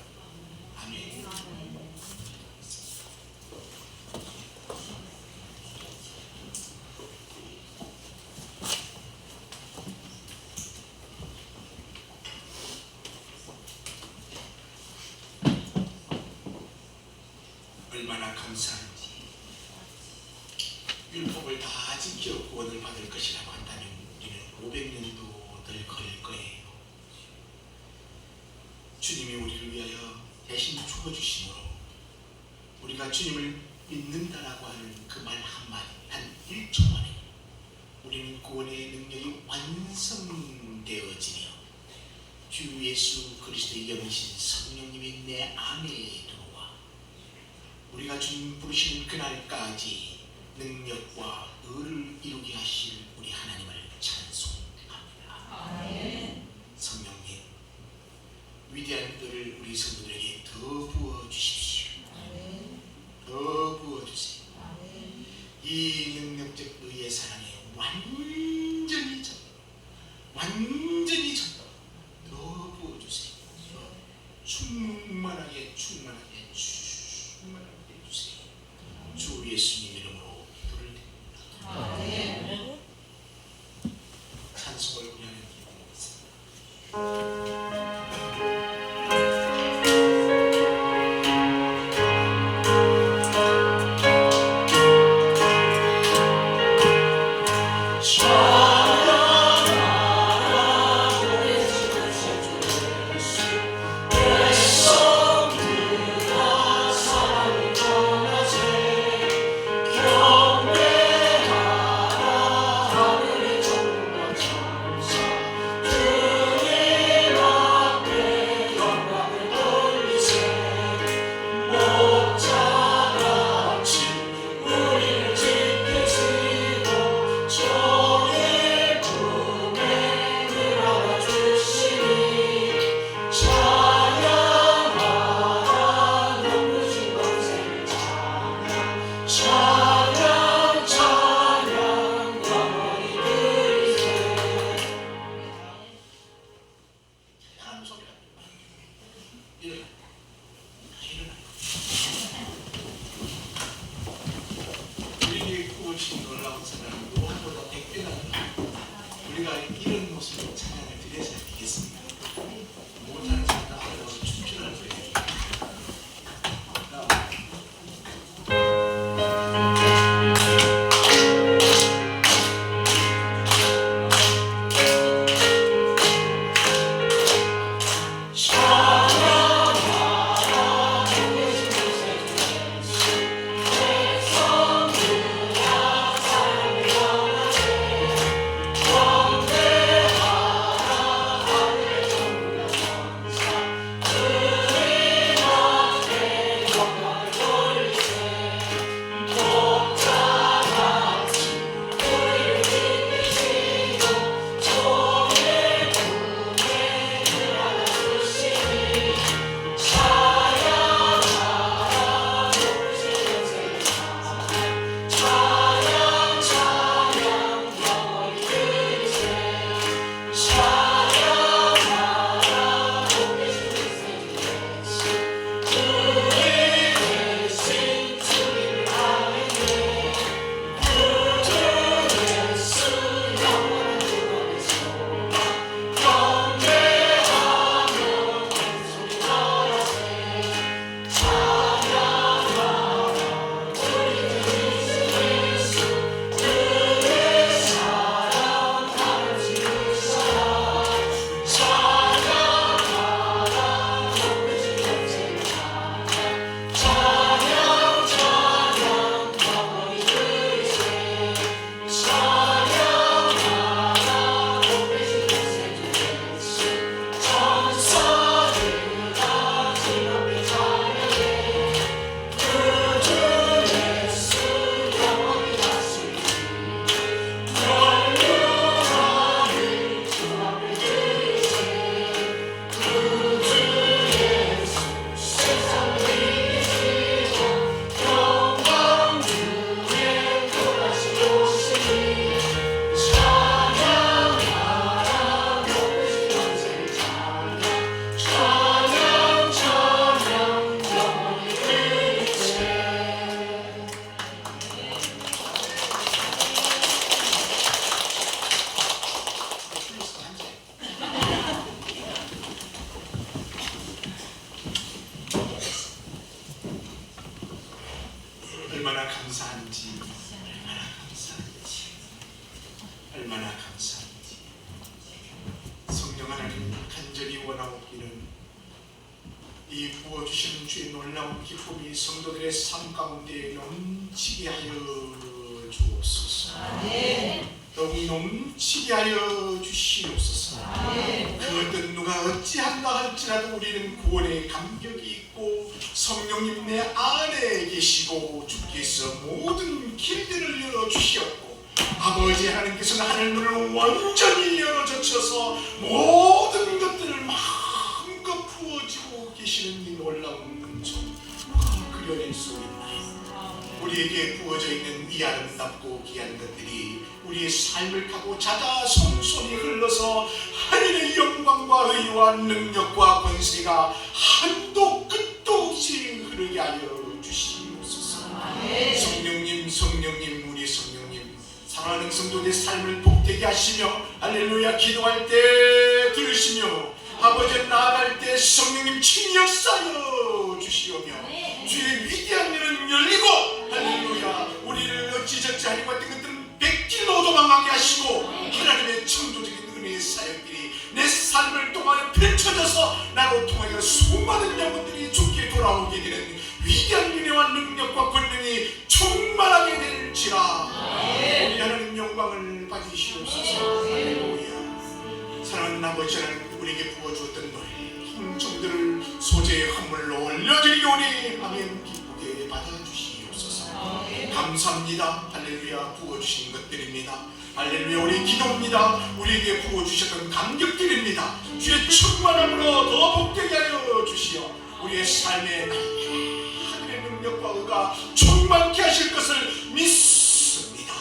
아멘. 얼마나 감사한지. 율법을 다 지켜 구원을 받을 것이라고 한다면 우리는 500년도 덜 걸릴 거예요. 주님이 우리를 위하여 대신 죽어주심으로 우리가 주님을 믿는다라고 하는 그 말 한마디 한 1초 만에 우리는 구원의 능력이 완성되어지며 주 예수 그리스도의 영이신 성령님이 내 안에 들어와 우리가 주님 부르시는 그날까지 능력과 의를 이루게 하실 우리 하나님을 찬송합니다. 아멘. 성령님 위대한 은혜를 우리 성도들에게 더 부어주십시오. 더 부어주세요. 이 능력적 의의 사랑에 완전히 더 부어주세요. 충만하게 해주세요. 주 예수님 이름으로 기도를 드립니다. 아멘. 찬송을 우리 하나님 기도하겠습니다. 우리가 이런 모습으로 찬양을 드려야 되겠습니다. 못하는 사람도 알아서 춤추는 거예요. 주 얼마나 감사한지. 성령 하나님 간절히 원하옵기는 이 부어주시는 주의 놀라운 기쁨이 성도들의 삶 가운데 넘치게 하여 주옵소서. 더욱 넘치게 하여 주시옵소서. 그 어떤 누가 어찌한다 할지라도 우리는 구원의 감격이 있고 성령님 내 안에 계시고 주께서 모든 길들을 열어주시었고 아버지 하나님께서는 하늘문을 완전히 열어젖혀서 모든 것들을 마음껏 부어주고 계시는 이 놀라운 은총 누가 그려낼 수 있나요? 우리에게 부어져 있는 이 아름답고 귀한 것들이 우리의 삶을 타고 자자손손이 흘러서 하늘의 영광과 의와 능력과 권세가 한도 끝도 없이 흐르게 하여 주시옵소서. 성령님 성령님 우리 성령님 사랑하는 성도의 삶을 복되게 하시며 할렐루야 기도할 때 들으시며 아버지 나아갈 때 성령님 친히 역사하여 주시오며 주의 위대한 일은 열리고 할렐루야 우리를 어찌저찌 하려고 했던 것들은 백길로 도망가게 하시고 하나님의 창조적인 은혜의 사역들이 내 삶을 통하여 펼쳐져서 나로 통하여 수많은 영혼들이 주께 돌아오게 되는 위대한 은혜와 능력과 권능이 충만하게 될지라. 우리 하나님 영광을 받으시옵소서. 할렐루야. 사랑하는 아버지 하나님 우리에게 부어주었던 노래 흥청들을 소재의 헌물로 올려드리오니 아멘. 기쁘게 받아주시옵소서. 감사합니다. 할렐루야. 부어주신 것들입니다. 할렐루야. 우리 기도입니다. 우리에게 부어주셨던 감격들입니다. 주의 충만함으로 더 복되게 하여 주시어 우리의 삶에 하늘의 능력과 의가 충만케 하실 것을 믿습니다.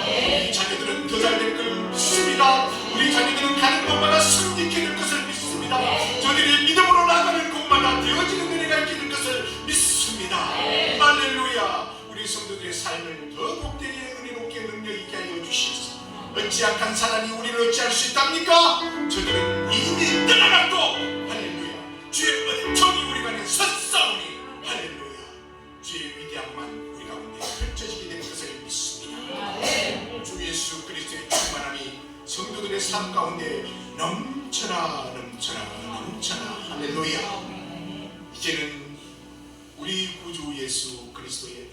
우리 자녀들은 더 잘 될 것을 믿습니다. 우리 자녀들은 가는 곳마다 승리케 될 것을 믿습니다. 저들이 믿음으로 나가는 곳마다 되어지는 은혜가 있게 될 것을 믿습니다. 할렐루야. 우리 성도들의 삶을 더 복되게 은혜롭게 능력 있게 하여 주시옵소서. 어찌 약한 사람이 우리를 어찌할 수 있답니까? 저들은 이미 떠나갔고 할렐루야 주의 은총이 우리 간에 섰사오니 할렐루야 주의 위대함만 우리 가운데 펼쳐지게 되는 것을 믿습니다. 주 예수 그리스도의 충만함이 성도들의 삶 가운데 넘쳐나 할렐루야. 이제는 우리 구주 예수 그리스도의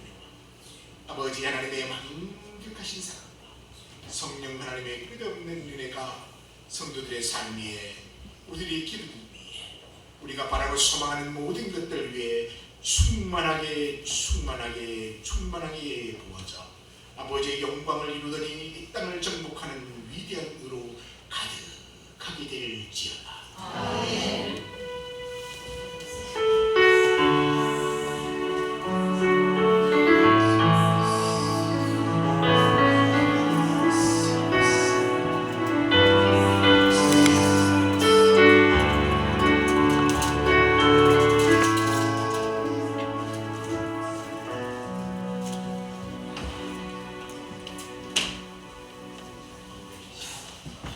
아버지 하나님의 완벽하신 사랑 성령 하나님의 끝없는 은혜가 성도들의 삶 위에 우리들의 기름 위에 우리가 바라고 소망하는 모든 것들 위에 충만하게 부어져 아버지의 영광을 이루더니 이 땅을 정복하는 위대한 의로 가득하게 될지어다. 아멘.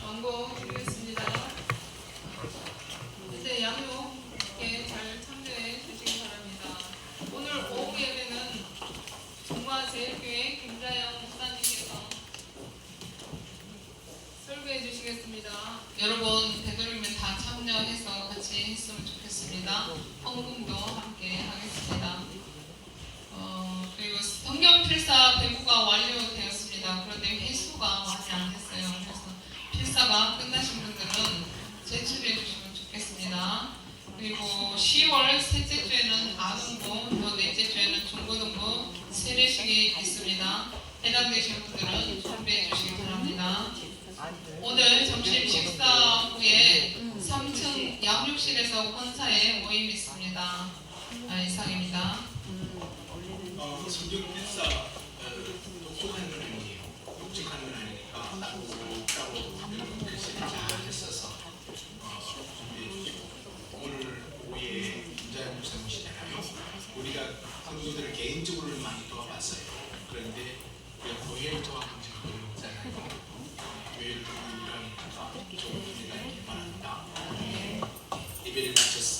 광고 드리겠습니다. 이제 양육에 잘 참여해 주시기 바랍니다. 오늘 오후 예배는 종화제일교회 김자영 목사님께서 설교해 주시겠습니다. 여러분 되도록이면 다 참여해서 같이 했으면 좋겠습니다. 헌금도 함께 하겠습니다. 그리고 성경 필사 배부가 완료되었습니다. 그런데 회수가 많이 안 됐어요. 그래서 필사가 끝나신 분들은 제출해 주시면 좋겠습니다. 그리고 10월 셋째 주에는 아동부, 또 넷째 주에는 중고등부 세례식이 있습니다. 해당되신 분들은 준비해 주시기 바랍니다. 오늘 점심 식사 후에 3층 양육실에서 헌사에 모임 있습니다. 이상입니다. 성경 필사 독촉한 건 아니에요. 독촉한 건 아니니까 따로 글씨를 잘 했어서 준비해 주시고 오늘 오후에 김자영 목사님이시잖아요. 우리가 성도들을 개인적으로 많이 도와봤어요. 그런데 우리가 교회를 도와본 적이 없잖아요. 교회를 도우니까 좋은 은혜가 있길 바랍니다. 예배를 마쳤습니다.